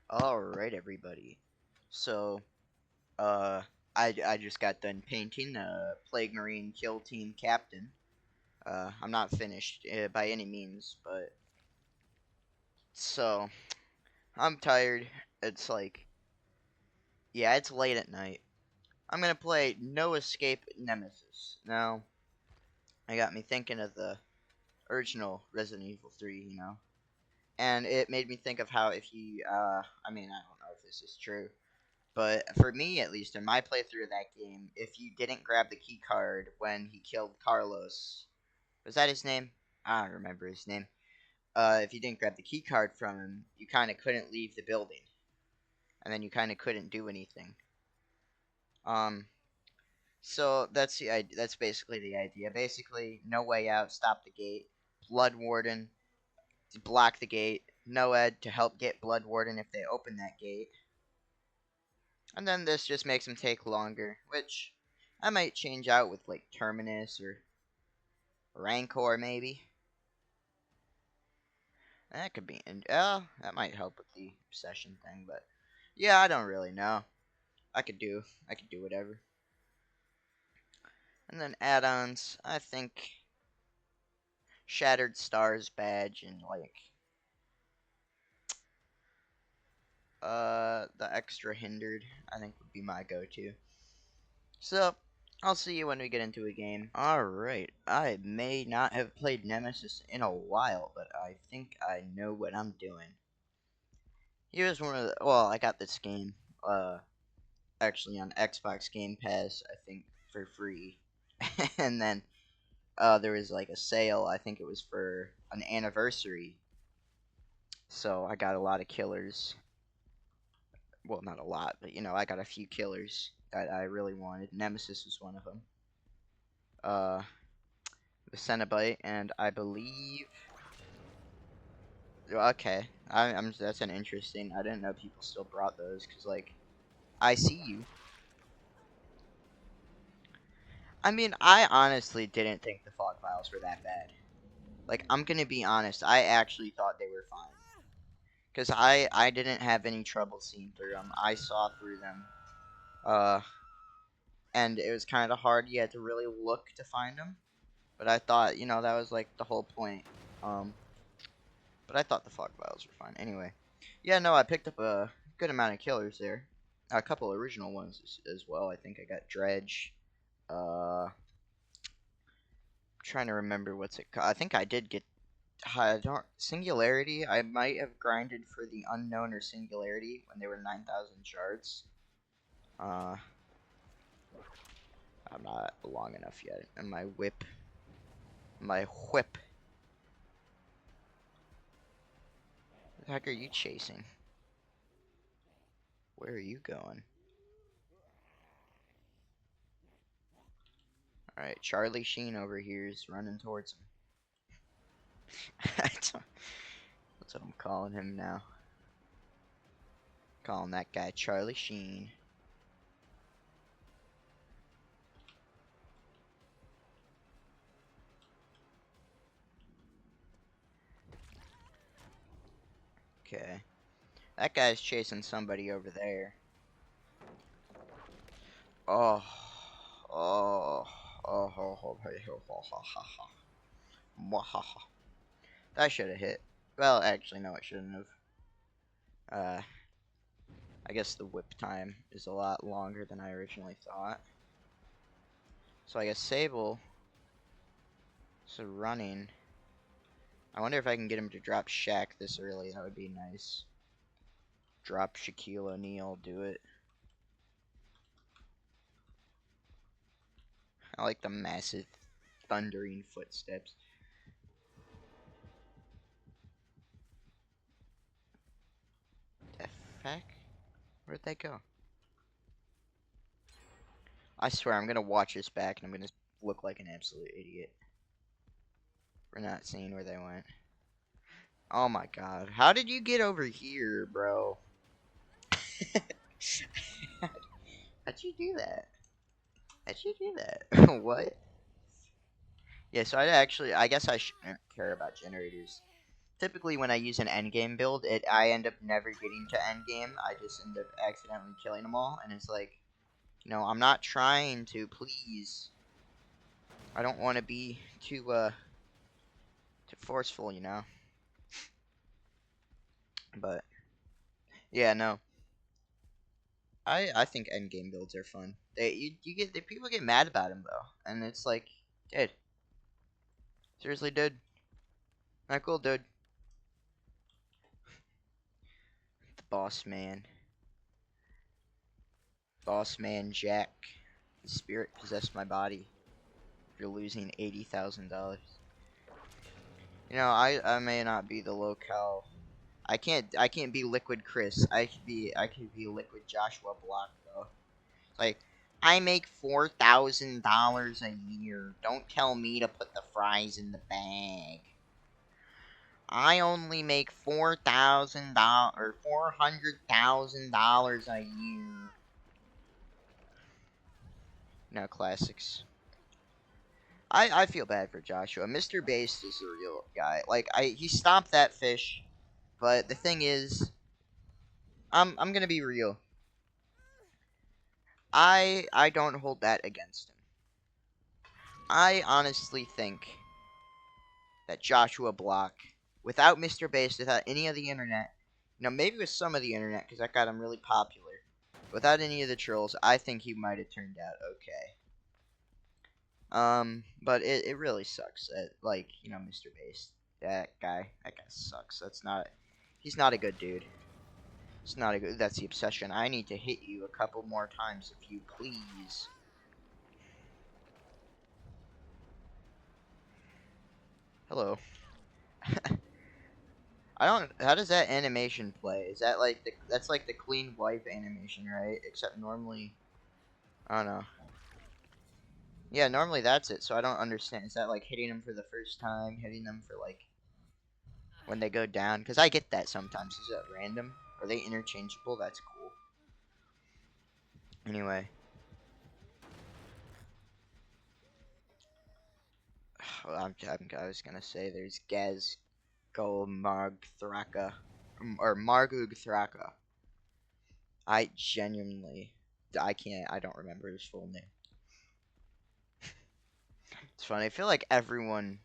Alright, everybody. So, uh, I just got done painting Plague Marine Kill Team Captain. I'm not finished by any means, but so I'm tired. It's like, yeah, it's late at night. I'm gonna play No Escape Nemesis. Now, I got me thinking of the original Resident Evil 3, and it made me think of how if you, I mean, I don't know if this is true. But for me, at least, in my playthrough of that game, if you didn't grab the key card when he killed Carlos, was that his name? I don't remember his name. If you didn't grab the key card from him, you kind of couldn't leave the building, and then you kind of couldn't do anything. Um, so that's basically the idea. Basically, no way out, stop the gate. Blood Warden to block the gate. Noed to help get Blood Warden if they open that gate. And then this just makes them take longer, which I might change out with like Terminus or Rancor maybe. That could be, and that might help with the obsession thing, but yeah, I don't really know. I could do whatever. And then add-ons, I think Shattered Stars badge and like the extra hindered, I think would be my go-to. So, I'll see you when we get into a game. Alright, I may not have played Nemesis in a while, but I think I know what I'm doing. Here's one of the, well, I got this game, actually on Xbox Game Pass, I think, for free. And then, there was like a sale, I think it was for an anniversary. So I got a lot of killers. Well, not a lot, but I got a few killers that I really wanted. Nemesis was one of them. Uh, the Cenobite, and I believe. Okay, I'm. That's an interesting. I didn't know people still brought those because, like, I see you. I mean, I honestly didn't think the fog files were that bad. Like, I'm gonna be honest. I actually thought they were fine because I didn't have any trouble seeing through them. I saw through them. Uh, and it was kind of hard. You had to really look to find them. But I thought, that was like the whole point. Um, but I thought the fog files were fine. Anyway, yeah, no, I picked up a good amount of killers there. A couple original ones as well. I think I got Dredge. Trying to remember what's it called. I think I did get. I don't Singularity. I might have grinded for the unknown or Singularity when they were 9,000 shards. Uh, I'm not long enough yet. And my whip. What the heck are you chasing? Where are you going? Alright, Charlie Sheen over here is running towards him. That's what I'm calling him now. Calling that guy Charlie Sheen. Okay. That guy's chasing somebody over there. Oh. Oh. Oh. Mwahaha. That should have hit. Well, actually, no, it shouldn't have. I guess the whip time is a lot longer than I originally thought. So I guess Sable is running. I wonder if I can get him to drop Shaq this early. That would be nice. Drop Shaquille O'Neal. Do it. I like the massive thundering footsteps. The heck? Where'd they go? I swear I'm gonna watch this back and I'm gonna look like an absolute idiot for not seeing where they went. Oh my god. How did you get over here, bro? How'd you do that? How'd you do that? What? Yeah, so I guess I shouldn't care about generators. typically when I use an endgame build, I end up never getting to endgame. I just end up accidentally killing them all, and it's like, I'm not trying to, please. I don't want to be too forceful. But yeah, no. I think endgame builds are fun. People get mad about them though, and it's like, dude, seriously, dude, not cool, dude. The boss man Jack. His spirit possessed my body. You're losing $80,000. I may not be the locale. I can't be Liquid Chris. I could be Liquid Joshua Block though. Like, I make $4,000 a year. Don't tell me to put the fries in the bag. I only make $4,000 or $400,000 a year. No classics. I feel bad for Joshua. Mr. Based is a real guy. Like he stopped that fish, but the thing is, I'm gonna be real. I don't hold that against him. I honestly think that Joshua Block, without Mr. Base, without any of the internet, maybe with some of the internet, because that got him really popular. Without any of the trolls, I think he might have turned out okay. But it really sucks that, like, Mr. Base, that guy sucks. He's not a good dude. It's not a good, that's the obsession. I need to hit you a couple more times, if you please. Hello. How does that animation play? Is that like that's like the clean wipe animation, right? Except normally, I don't know. Yeah, normally that's it, so I don't understand. Is that like hitting them for the first time, hitting them for like when they go down? Because I get that sometimes. Is that random? Are they interchangeable? That's cool. Anyway. I was gonna say there's Gaz Marg Thraka. Or Margug Thraka. I don't remember his full name. It's funny. I feel like everyone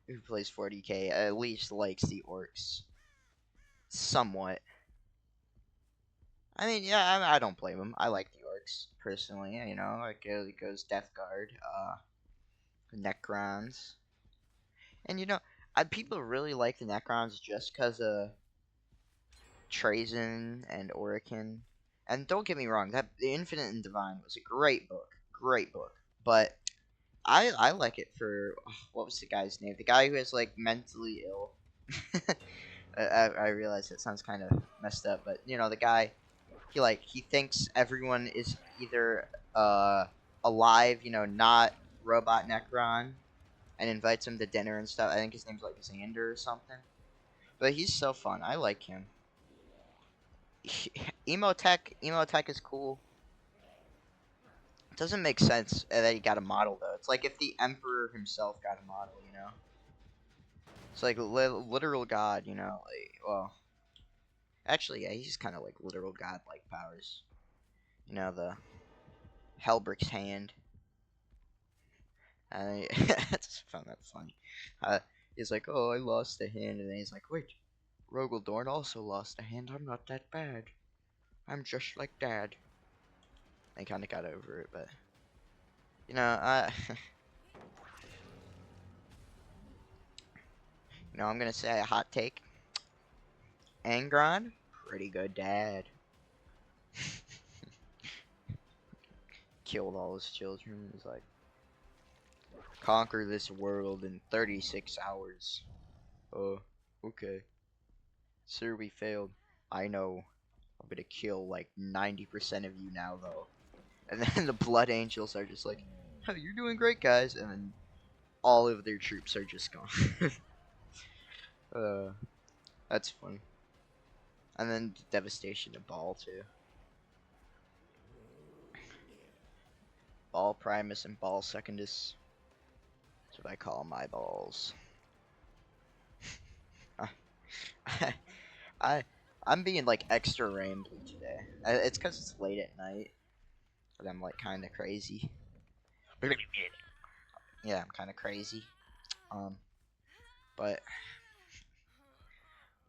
who plays 40k at least likes the orcs. Somewhat. I mean, yeah, I don't blame them. I like the orcs, personally. It goes Death Guard, Necrons. And, people really like the Necrons just because of Trazen and Orican. And don't get me wrong, that The Infinite and Divine was a great book. Great book. But I like it for, what was the guy's name? The guy who is, like, mentally ill. I realize that sounds kind of messed up, but the guy, he thinks everyone is either alive, not robot Necron, and invites him to dinner and stuff. I think his name's like Xander or something. But he's so fun. I like him. Emotech is cool. It doesn't make sense that he got a model though. It's like if the Emperor himself got a model. It's like literal god, like, well, actually, yeah, he's kind of like literal god-like powers. The Helbrick's hand. I just found that funny. He's like, oh, I lost a hand, and then he's like, wait, Rogaldorn also lost a hand. I'm not that bad. I'm just like Dad. I kind of got over it, but I, I'm gonna say a hot take. Angron, pretty good dad. Killed all his children. He's like, conquer this world in 36 hours. Oh, okay. Sir, we failed. I know. I'm gonna kill like 90% of you now, though. And then the Blood Angels are just like, oh, you're doing great, guys. And then all of their troops are just gone. That's fun. And then Devastation to Ball, too. Ball Primus and Ball Secondus. That's what I call my balls. I I'm being like extra rambly today. It's because it's late at night, but I'm like kind of crazy. Yeah, I'm kind of crazy. Um, but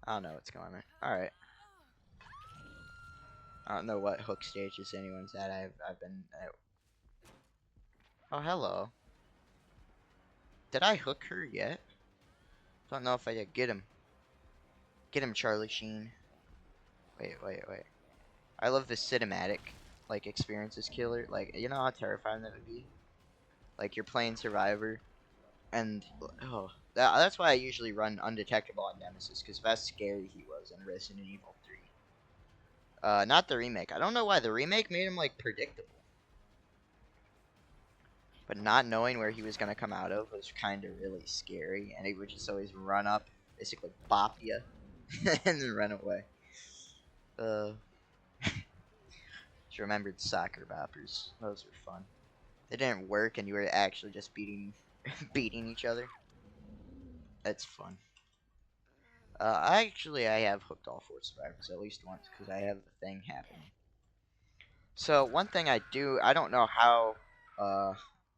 I don't know what's going on. All right, I don't know what hook stages anyone's at. I've been. Oh, hello. Did I hook her yet? Don't know if I did. Get him. Get him, Charlie Sheen. Wait. I love the cinematic, like, experiences killer. Like, you know how terrifying that would be? Like, you're playing Survivor, and, oh, that's why I usually run Undetectable on Nemesis, because that's scary he was in Resident Evil 3. Not the remake. I don't know why. The remake made him, like, predictable. But not knowing where he was going to come out of was kind of really scary, and he would just always run up, basically bop you, and then run away. Just remembered soccer boppers. Those were fun. They didn't work, and you were actually just beating each other. That's fun. I have hooked all 4 survivors at least once because I have the thing happening. So one thing I don't know how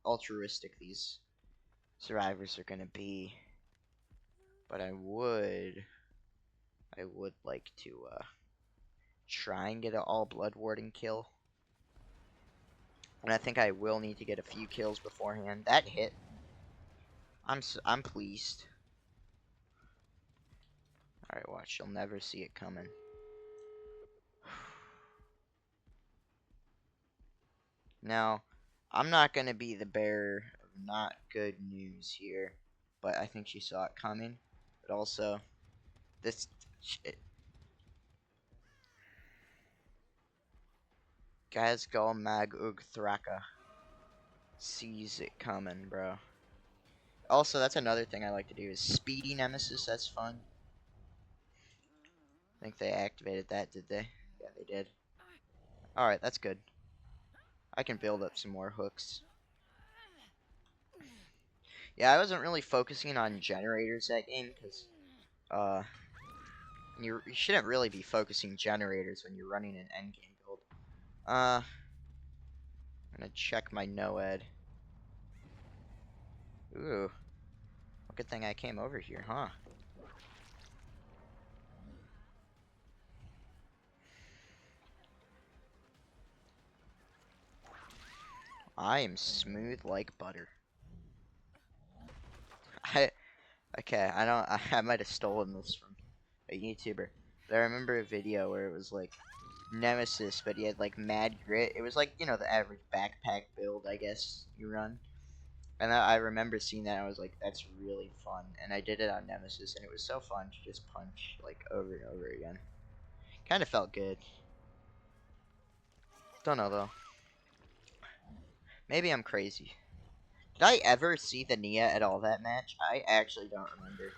altruistic these survivors are gonna be, but I would like to try and get an all blood warding kill. And I think I will need to get a few kills beforehand. That hit. I'm pleased. Alright, watch. You'll never see it coming. Now, I'm not going to be the bearer of not good news here, but I think she saw it coming. But also, this shit. Gazgal Mag Ug Thraka sees it coming, bro. Also, that's another thing I like to do is Speedy Nemesis. That's fun. I think they activated that, did they? Yeah, they did. Alright, that's good. I can build up some more hooks. Yeah, I wasn't really focusing on generators that game, because, you shouldn't really be focusing generators when you're running an endgame build. I'm gonna check my NOED. Ooh. Well, good thing I came over here, huh? I am smooth like butter. Okay, I might have stolen this from a YouTuber. But I remember a video where it was like Nemesis, but he had like mad grit. It was like, you know, the average backpack build, I guess, you run. And I remember seeing that, and I was like, that's really fun. And I did it on Nemesis, and it was so fun to just punch, like, over and over again. Kind of felt good. Don't know, though. Maybe I'm crazy. Did I ever see the Nia at all that match? I actually don't remember.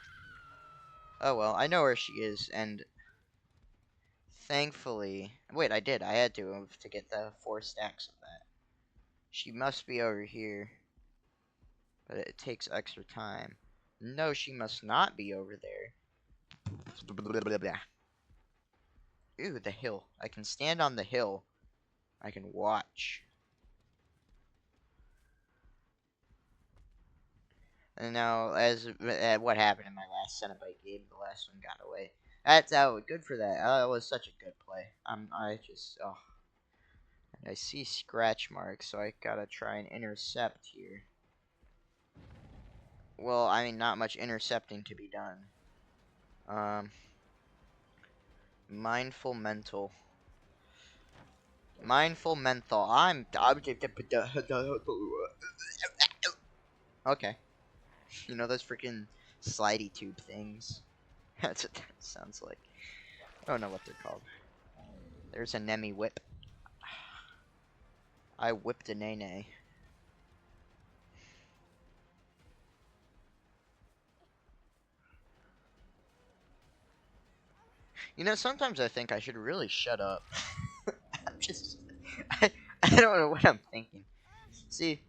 Oh, well, I know where she is, and thankfully... Wait, I did. I had to get the 4 stacks of that. She must be over here. But it takes extra time. No, she must not be over there. Ooh, the hill. I can stand on the hill. I can watch. And now, as what happened in my last Cenobite game, the last one got away. That's good for that. That was such a good play. I see scratch marks, so I gotta try and intercept here. Well, I mean, not much intercepting to be done. Mindful mental. Mindful mental. Okay. You know those freaking slidey tube things? That's what that sounds like. I don't know what they're called. There's a Nemi whip. I whipped a nene. You know, sometimes I think I should really shut up. I'm just... I don't know what I'm thinking. See,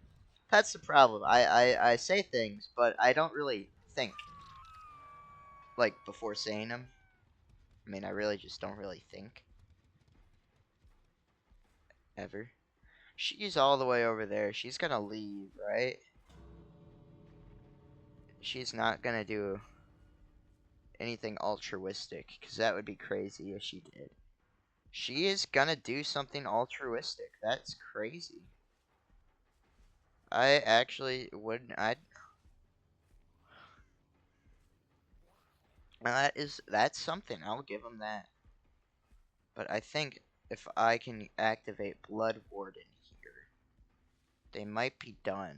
that's the problem. I say things, but I don't really think. like before saying them. I mean, I really just don't really think ever. She's all the way over there. She's gonna leave, right? She's not gonna do anything altruistic, because that would be crazy if she did. She is gonna do something altruistic. That's crazy. I actually wouldn't. That's something. I'll give them that. But I think if I can activate Blood Warden here, they might be done.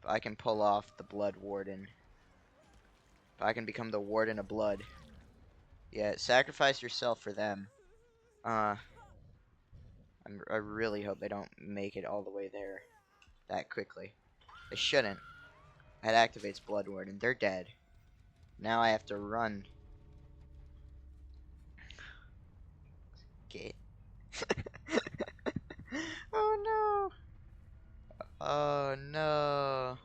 If I can pull off the Blood Warden, if I can become the Warden of Blood. Yeah, sacrifice yourself for them. I really hope they don't make it all the way there that quickly. They shouldn't. That activates Blood Warden. They're dead. Now I have to run. Get. Oh no. Oh no.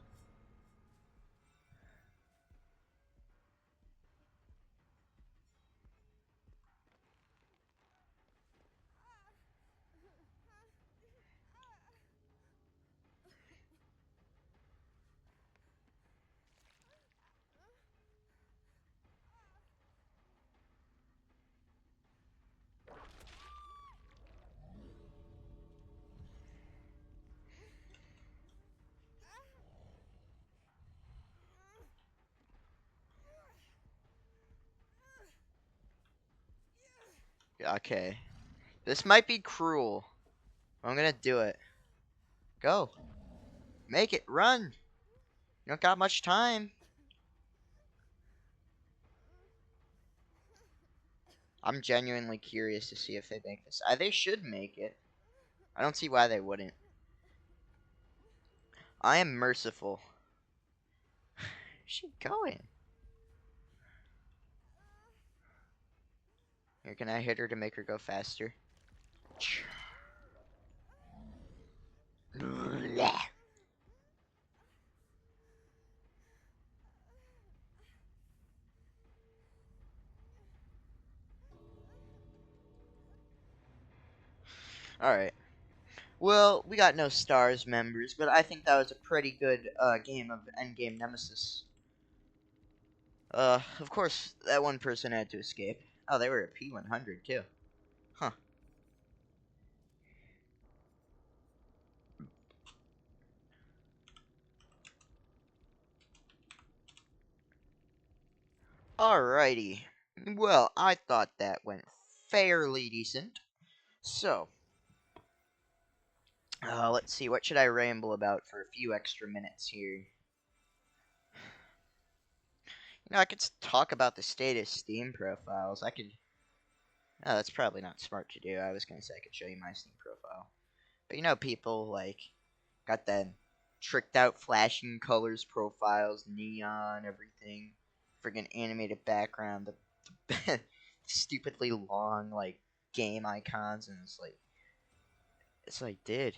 Okay. This might be cruel. I'm gonna do it. Go. Make it. Run. You don't got much time. I'm genuinely curious to see if they make this. They should make it. I don't see why they wouldn't. I am merciful. Where's she going? Here, can I hit her to make her go faster? Alright. Well, we got no stars members, but I think that was a pretty good game of Endgame Nemesis. Of course, that one person had to escape. Oh, they were a P100 too. Huh. Alrighty. Well, I thought that went fairly decent. So, let's see. What should I ramble about for a few extra minutes here? I could talk about the state of Steam profiles. I could. Oh, that's probably not smart to do. I was gonna say I could show you my Steam profile, but people like got them tricked out flashing colors profiles, neon, everything, friggin' animated background, the stupidly long like game icons, and it's like, dude,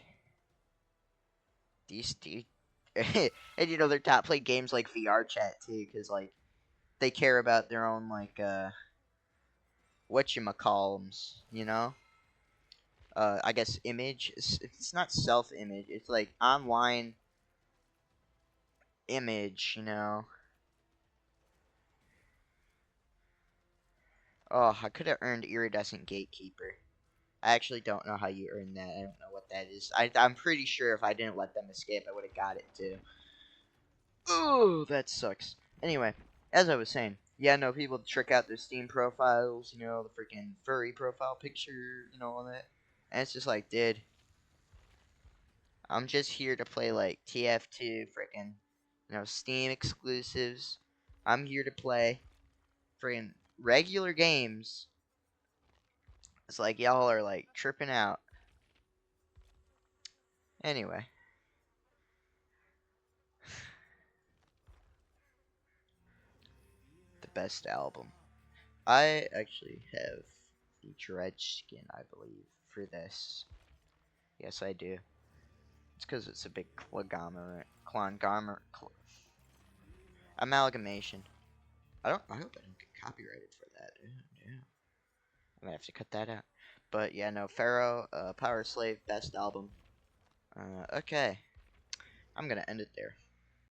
these dude, and they're top play games like VR chat too, because like they care about their own like whatchamacallums. I guess image. It's not self image. It's like online image. Oh, I could have earned Iridescent Gatekeeper. I actually don't know how you earn that. I don't know what that is. I'm pretty sure if I didn't let them escape, I would have got it too. Ooh, that sucks. Anyway, as I was saying, yeah, no, people trick out their Steam profiles, the freaking furry profile picture, all that. And it's just like, dude, I'm just here to play like TF2, freaking, Steam exclusives. I'm here to play freaking regular games. It's like y'all are like tripping out. Anyway, the best album. I actually have the Dredge skin, I believe, for this. Yes, I do. It's because it's a big amalgamation. I hope I don't get copyrighted for that. Yeah. I'm gonna have to cut that out. But yeah, no, Pharaoh, Power Slave, best album. Okay. I'm gonna end it there.